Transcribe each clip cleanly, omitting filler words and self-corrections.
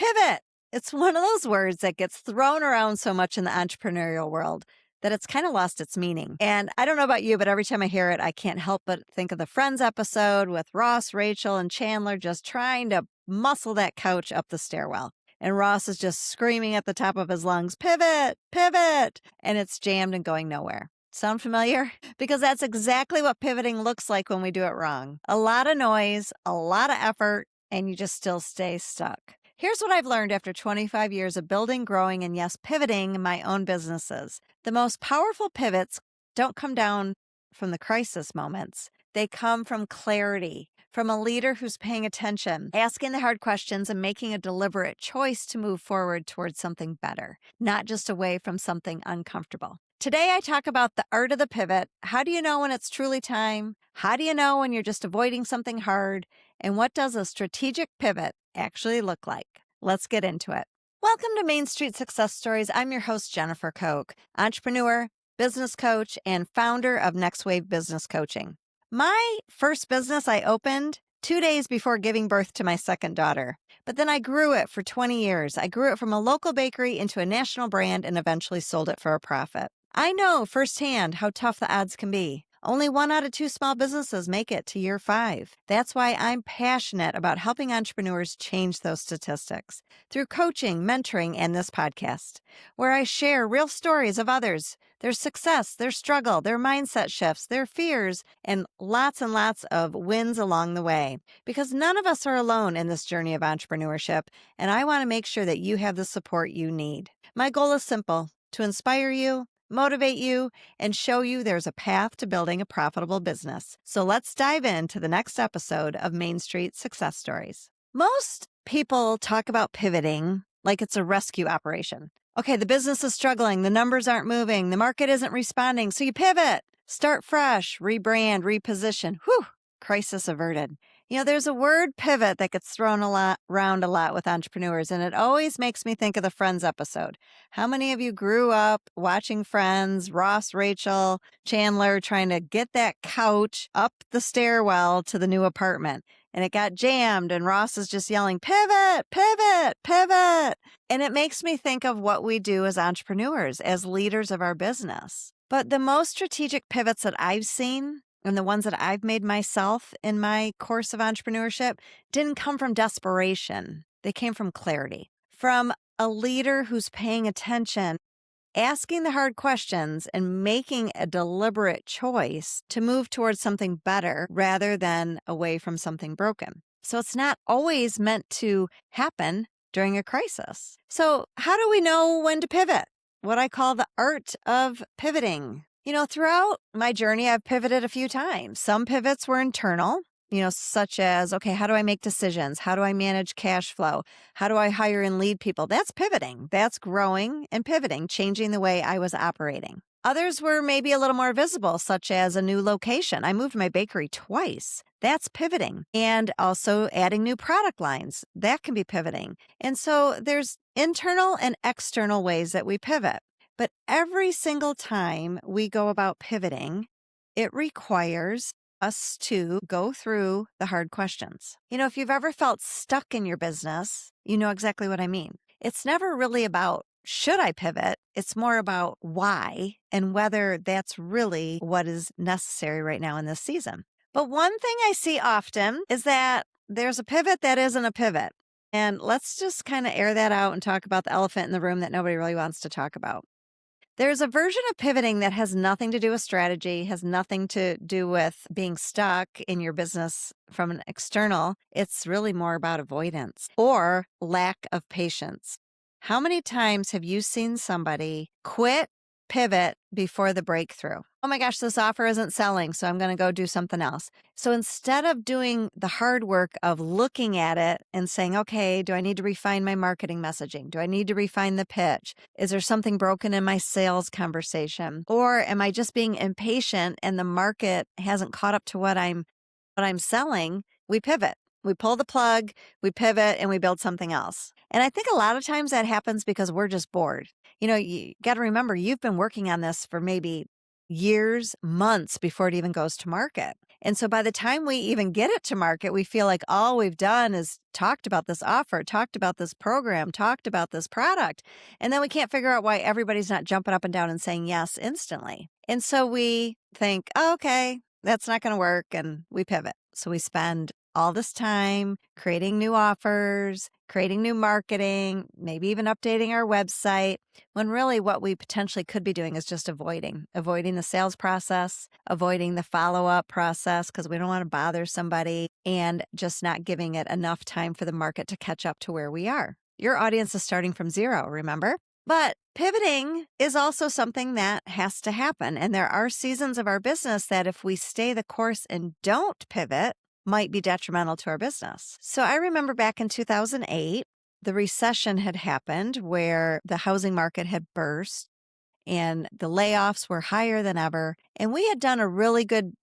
Pivot. It's one of those words that gets thrown around so much in the entrepreneurial world that it's kind of lost its meaning. And I don't know about you, but every time I hear it, I can't help but think of the Friends episode with Ross, Rachel, and Chandler just trying to muscle that couch up the stairwell. And Ross is just screaming at the top of his lungs, pivot, pivot, and it's jammed and going nowhere. Sound familiar? Because that's exactly what pivoting looks like when we do it wrong. A lot of noise, a lot of effort, and you just still stay stuck. Here's what I've learned after 25 years of building, growing, and yes, pivoting my own businesses. The most powerful pivots don't come down from the crisis moments. They come from clarity, from a leader who's paying attention, asking the hard questions, and making a deliberate choice to move forward towards something better, not just away from something uncomfortable. Today, I talk about the art of the pivot. How do you know when it's truly time? How do you know when you're just avoiding something hard? And what does a strategic pivot actually look like? Let's get into it. Welcome to Main Street Success Stories. I'm your host, Jennifer Koch, entrepreneur, business coach, and founder of Next Wave Business Coaching. My first business I opened 2 days before giving birth to my second daughter. But then I grew it for 20 years. I grew it from a local bakery into a national brand and eventually sold it for a profit. I know firsthand how tough the odds can be. Only 1 out of 2 small businesses make it to year 5. That's why I'm passionate about helping entrepreneurs change those statistics through coaching, mentoring, and this podcast, where I share real stories of others, their success, their struggle, their mindset shifts, their fears, and lots of wins along the way. Because none of us are alone in this journey of entrepreneurship, and I want to make sure that you have the support you need. My goal is simple: to inspire you, motivate you, and show you there's a path to building a profitable business. So let's dive into the next episode of Main Street Success Stories. Most people talk about pivoting like it's a rescue operation. Okay, the business is struggling, the numbers aren't moving, the market isn't responding, so you pivot, start fresh, rebrand, reposition. Whew, crisis averted. You know, there's a word pivot that gets thrown around a lot with entrepreneurs, and it always makes me think of the Friends episode. How many of you grew up watching Friends, Ross, Rachel, Chandler trying to get that couch up the stairwell to the new apartment? And it got jammed, and Ross is just yelling, pivot, pivot, pivot. And it makes me think of what we do as entrepreneurs, as leaders of our business. But the most strategic pivots that I've seen, and the ones that I've made myself in my course of entrepreneurship, didn't come from desperation. They came from clarity, from a leader who's paying attention, asking the hard questions, and making a deliberate choice to move towards something better rather than away from something broken. So it's not always meant to happen during a crisis. So how do we know when to pivot? What I call the art of pivoting. You know, throughout my journey, I've pivoted a few times. Some pivots were internal, such as, okay, how do I make decisions? How do I manage cash flow? How do I hire and lead people? That's pivoting. That's growing and pivoting, changing the way I was operating. Others were maybe a little more visible, such as a new location. I moved my bakery twice. That's pivoting. And also adding new product lines. That can be pivoting. And so there's internal and external ways that we pivot. But every single time we go about pivoting, it requires us to go through the hard questions. If you've ever felt stuck in your business, you know exactly what I mean. It's never really about, should I pivot? It's more about why and whether that's really what is necessary right now in this season. But one thing I see often is that there's a pivot that isn't a pivot. And let's just kind of air that out and talk about the elephant in the room that nobody really wants to talk about. There's a version of pivoting that has nothing to do with strategy, has nothing to do with being stuck in your business from an external. It's really more about avoidance or lack of patience. How many times have you seen somebody quit, pivot before the breakthrough? Oh my gosh, this offer isn't selling, so I'm going to go do something else. So instead of doing the hard work of looking at it and saying, okay, do I need to refine my marketing messaging? Do I need to refine the pitch? Is there something broken in my sales conversation? Or am I just being impatient and the market hasn't caught up to what I'm selling? We pivot. We pull the plug, we pivot, and we build something else. And I think a lot of times that happens because we're just bored. You got to remember, you've been working on this for maybe years, months before it even goes to market. And so by the time we even get it to market, we feel like all we've done is talked about this offer, talked about this program, talked about this product. And then we can't figure out why everybody's not jumping up and down and saying yes instantly. And so we think, oh, okay, that's not going to work. And we pivot. So we spend all this time creating new offers, creating new marketing, maybe even updating our website, when really what we potentially could be doing is just avoiding the sales process, avoiding the follow-up process because we don't want to bother somebody, and just not giving it enough time for the market to catch up to where we are. Your audience is starting from zero, remember? But pivoting is also something that has to happen. And there are seasons of our business that if we stay the course and don't pivot, might be detrimental to our business. So I remember back in 2008, the recession had happened where the housing market had burst and the layoffs were higher than ever. And we had done a really good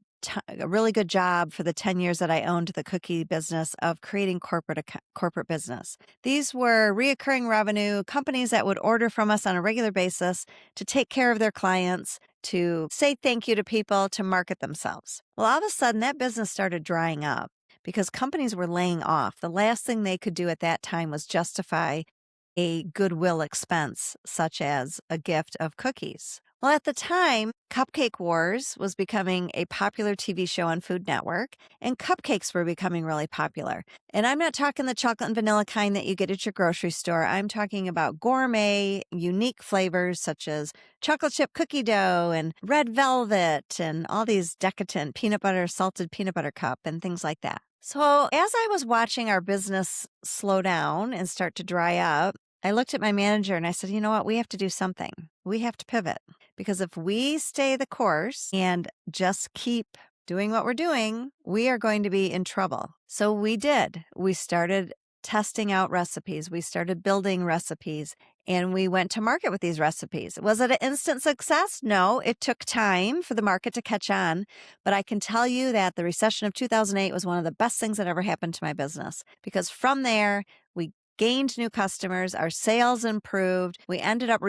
job for the 10 years that I owned the cookie business of creating corporate business. These were reoccurring revenue companies that would order from us on a regular basis to take care of their clients, to say thank you to people, to market themselves. Well, all of a sudden that business started drying up because companies were laying off. The last thing they could do at that time was justify a goodwill expense, such as a gift of cookies. Well, at the time, Cupcake Wars was becoming a popular TV show on Food Network, and cupcakes were becoming really popular. And I'm not talking the chocolate and vanilla kind that you get at your grocery store. I'm talking about gourmet, unique flavors such as chocolate chip cookie dough and red velvet and all these decadent salted peanut butter cup and things like that. So as I was watching our business slow down and start to dry up, I looked at my manager and I said, you know what? We have to do something. We have to pivot, because if we stay the course and just keep doing what we're doing, we are going to be in trouble. So we did. We started testing out recipes. We started building recipes, and we went to market with these recipes. Was it an instant success? No, it took time for the market to catch on. But I can tell you that the recession of 2008 was one of the best things that ever happened to my business, because from there, we gained new customers, our sales improved. We ended up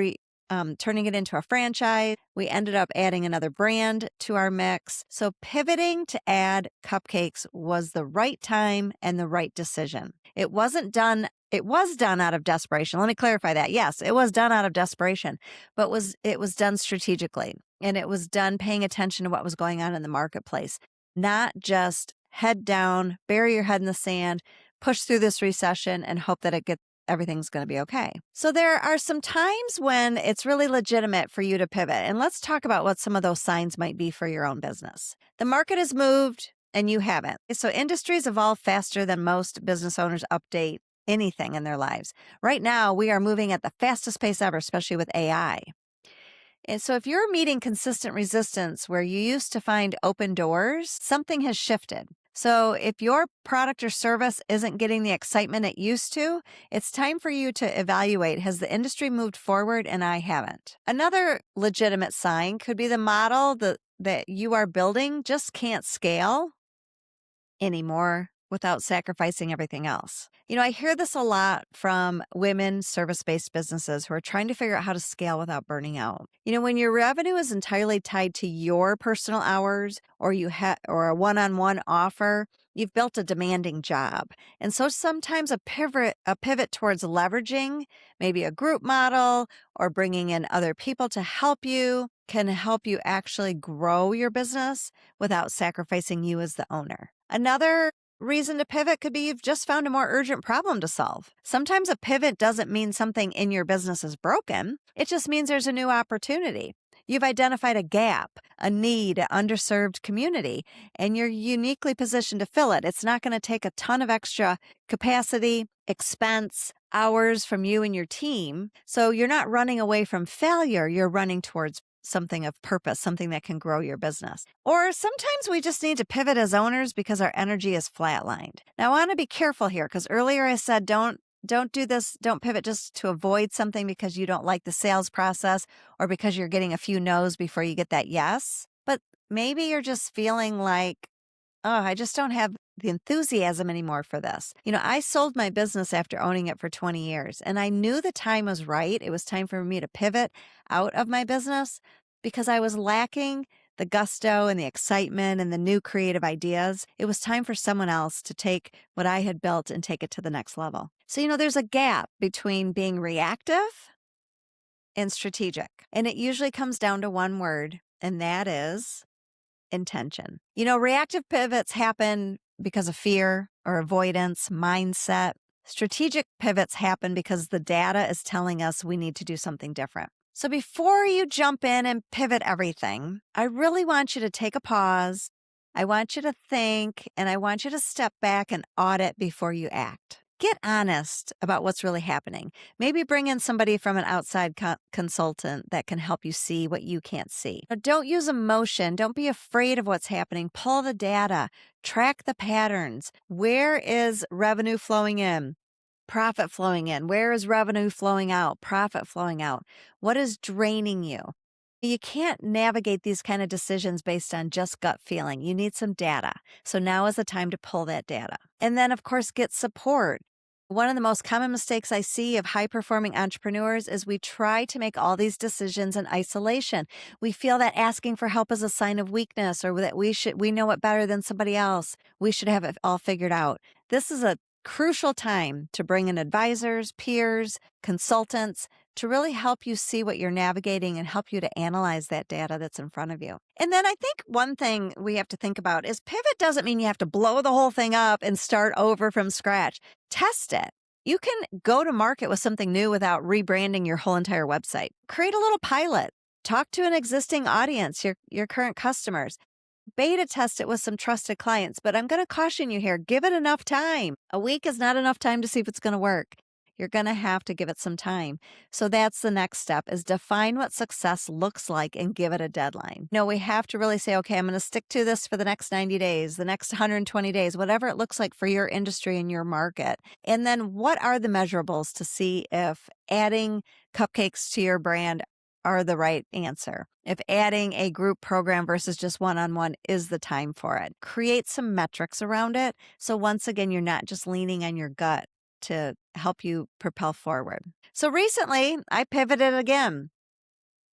turning it into a franchise. We ended up adding another brand to our mix. So pivoting to add cupcakes was the right time and the right decision. It wasn't done. It was done out of desperation. Let me clarify that. Yes, it was done out of desperation, but it was done strategically, and it was done paying attention to what was going on in the marketplace, not just head down, bury your head in the sand, push through this recession and hope that everything's going to be okay. So there are some times when it's really legitimate for you to pivot. And let's talk about what some of those signs might be for your own business. The market has moved and you haven't. So industries evolve faster than most business owners update anything in their lives. Right now, we are moving at the fastest pace ever, especially with AI. And so if you're meeting consistent resistance where you used to find open doors, something has shifted. So if your product or service isn't getting the excitement it used to, it's time for you to evaluate, has the industry moved forward and I haven't? Another legitimate sign could be the model that you are building just can't scale anymore without sacrificing everything else. You know, I hear this a lot from women service-based businesses who are trying to figure out how to scale without burning out. You know, when your revenue is entirely tied to your personal hours or or a one-on-one offer, you've built a demanding job. And so sometimes a pivot towards leveraging maybe a group model or bringing in other people to help you can help you actually grow your business without sacrificing you as the owner. Another reason to pivot could be you've just found a more urgent problem to solve. Sometimes a pivot doesn't mean something in your business is broken. It just means there's a new opportunity. You've identified a gap, a need, an underserved community, and you're uniquely positioned to fill it. It's not going to take a ton of extra capacity, expense, hours from you and your team. So you're not running away from failure. You're running towards something of purpose, something that can grow your business. Or sometimes we just need to pivot as owners because our energy is flatlined. Now, I want to be careful here because earlier I said don't do this, don't pivot just to avoid something because you don't like the sales process or because you're getting a few no's before you get that yes. But maybe you're just feeling like, oh, I just don't have the enthusiasm anymore for this. You know, I sold my business after owning it for 20 years, and I knew the time was right. It was time for me to pivot out of my business because I was lacking the gusto and the excitement and the new creative ideas. It was time for someone else to take what I had built and take it to the next level. So, there's a gap between being reactive and strategic. And it usually comes down to one word, and that is intention. Reactive pivots happen because of fear or avoidance, mindset. Strategic pivots happen because the data is telling us we need to do something different. So before you jump in and pivot everything, I really want you to take a pause. I want you to think, and I want you to step back and audit before you act. Get honest about what's really happening. Maybe bring in somebody from an outside consultant that can help you see what you can't see. Don't use emotion. Don't be afraid of what's happening. Pull the data. Track the patterns. Where is revenue flowing in? Profit flowing in? Where is revenue flowing out? Profit flowing out? What is draining you? You can't navigate these kind of decisions based on just gut feeling. You need some data. So now is the time to pull that data. And then, of course, get support. One of the most common mistakes I see of high-performing entrepreneurs is we try to make all these decisions in isolation. We feel that asking for help is a sign of weakness, or that we know it better than somebody else. We should have it all figured out. This is a crucial time to bring in advisors, peers, consultants to really help you see what you're navigating and help you to analyze that data that's in front of you. And then I think one thing we have to think about is pivot doesn't mean you have to blow the whole thing up and start over from scratch. Test it. You can go to market with something new without rebranding your whole entire website. Create a little pilot. Talk to an existing audience, your current customers. Beta test it with some trusted clients, but I'm going to caution you here. Give it enough time. A week is not enough time to see if it's going to work. You're going to have to give it some time. So that's the next step, is define what success looks like and give it a deadline. We have to really say, okay, I'm going to stick to this for the next 90 days, the next 120 days, whatever it looks like for your industry and your market. And then what are the measurables to see if adding cupcakes to your brand are the right answer? If adding a group program versus just one-on-one is the time for it. Create some metrics around it. So once again, you're not just leaning on your gut to help you propel forward. So recently, I pivoted again.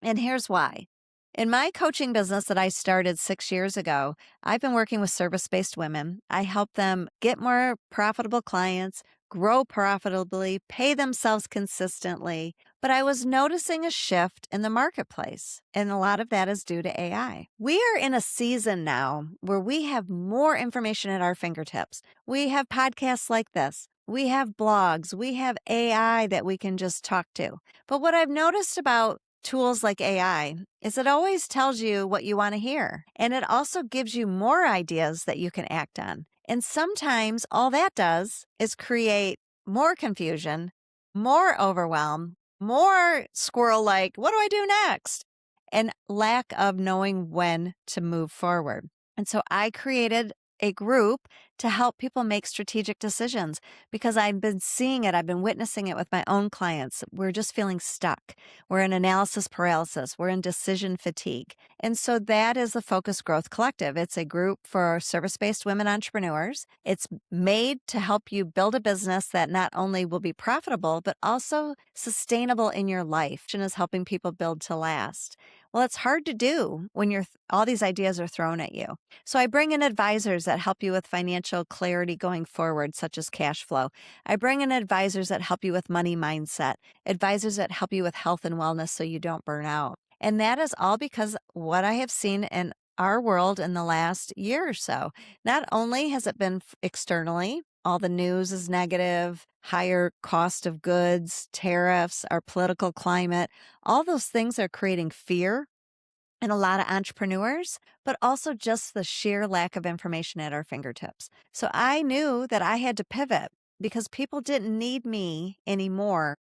And here's why. In my coaching business that I started 6 years ago, I've been working with service-based women. I help them get more profitable clients, grow profitably, pay themselves consistently. But I was noticing a shift in the marketplace, and a lot of that is due to AI. We are in a season now where we have more information at our fingertips. We have podcasts like this. We have blogs. We have AI that we can just talk to. But what I've noticed about tools like AI is it always tells you what you want to hear. And it also gives you more ideas that you can act on. And sometimes all that does is create more confusion, more overwhelm, more squirrel-like, what do I do next? And lack of knowing when to move forward. And so I created a group to help people make strategic decisions because I've been seeing it. I've been witnessing it with my own clients. We're just feeling stuck. We're in analysis paralysis. We're in decision fatigue. And so that is the Focus Growth Collective. It's a group for service-based women entrepreneurs. It's made to help you build a business that not only will be profitable, but also sustainable in your life and is helping people build to last. Well, it's hard to do when all these ideas are thrown at you. So I bring in advisors that help you with financial clarity going forward, such as cash flow. I bring in advisors that help you with money mindset, advisors that help you with health and wellness so you don't burn out. And that is all because what I have seen in our world in the last year or so. Not only has it been externally, all the news is negative, higher cost of goods, tariffs, our political climate, all those things are creating fear in a lot of entrepreneurs, but also just the sheer lack of information at our fingertips. So I knew that I had to pivot because people didn't need me anymore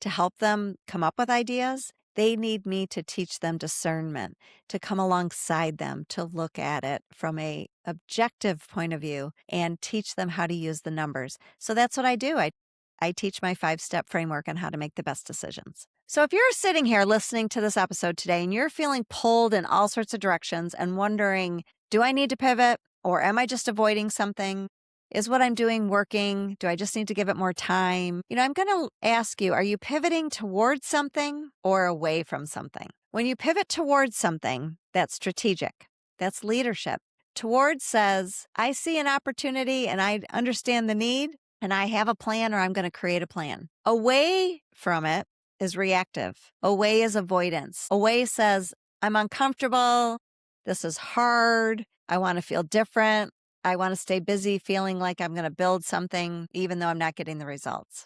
to help them come up with ideas. They need me to teach them discernment, to come alongside them, to look at it from a objective point of view and teach them how to use the numbers. So that's what I do. I teach my 5-step framework on how to make the best decisions. So if you're sitting here listening to this episode today and you're feeling pulled in all sorts of directions and wondering, do I need to pivot or am I just avoiding something? Is what I'm doing working? Do I just need to give it more time? I'm going to ask you, are you pivoting towards something or away from something? When you pivot towards something, that's strategic. That's leadership. Towards says, I see an opportunity and I understand the need and I have a plan or I'm going to create a plan. Away from it is reactive. Away is avoidance. Away says, I'm uncomfortable. This is hard. I want to feel different. I want to stay busy feeling like I'm going to build something even though I'm not getting the results.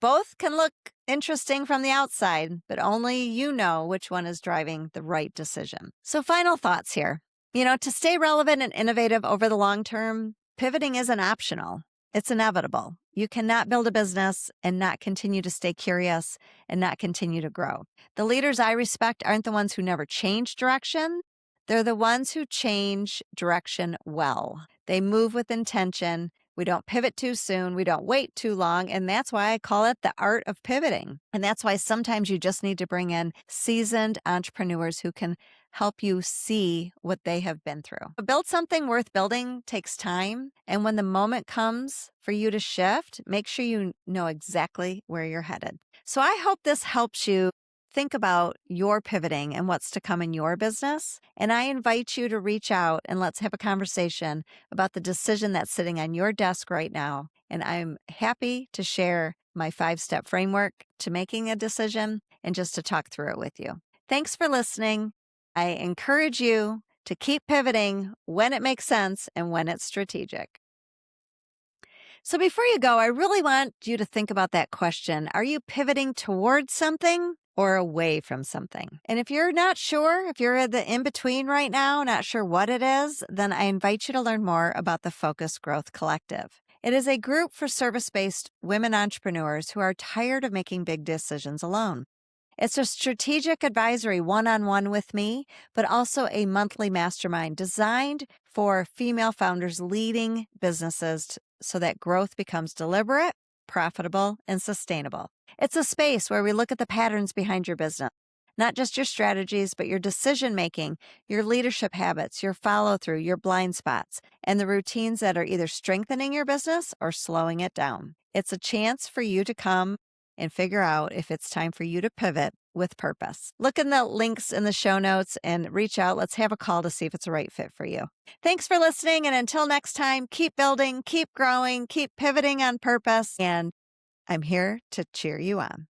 Both can look interesting from the outside, but only you know which one is driving the right decision. So final thoughts here. To stay relevant and innovative over the long term, pivoting isn't optional. It's inevitable. You cannot build a business and not continue to stay curious and not continue to grow. The leaders I respect aren't the ones who never change direction. They're the ones who change direction well. They move with intention. We don't pivot too soon. We don't wait too long. And that's why I call it the art of pivoting. And that's why sometimes you just need to bring in seasoned entrepreneurs who can help you see what they have been through. But build something worth building takes time. And when the moment comes for you to shift, make sure you know exactly where you're headed. So I hope this helps you think about your pivoting and what's to come in your business. And I invite you to reach out and let's have a conversation about the decision that's sitting on your desk right now. And I'm happy to share my 5-step framework to making a decision and just to talk through it with you. Thanks for listening. I encourage you to keep pivoting when it makes sense and when it's strategic. So before you go, I really want you to think about that question. Are you pivoting towards something or away from something? And if you're not sure, if you're at the in-between right now, not sure what it is, then I invite you to learn more about the Focus Growth Collective. It is a group for service-based women entrepreneurs who are tired of making big decisions alone. It's a strategic advisory one-on-one with me, but also a monthly mastermind designed for female founders leading businesses so that growth becomes deliberate, profitable, and sustainable. It's a space where we look at the patterns behind your business, not just your strategies, but your decision-making, your leadership habits, your follow-through, your blind spots, and the routines that are either strengthening your business or slowing it down. It's a chance for you to come and figure out if it's time for you to pivot with purpose. Look in the links in the show notes and reach out. Let's have a call to see if it's a right fit for you. Thanks for listening. And until next time, keep building, keep growing, keep pivoting on purpose. And I'm here to cheer you on.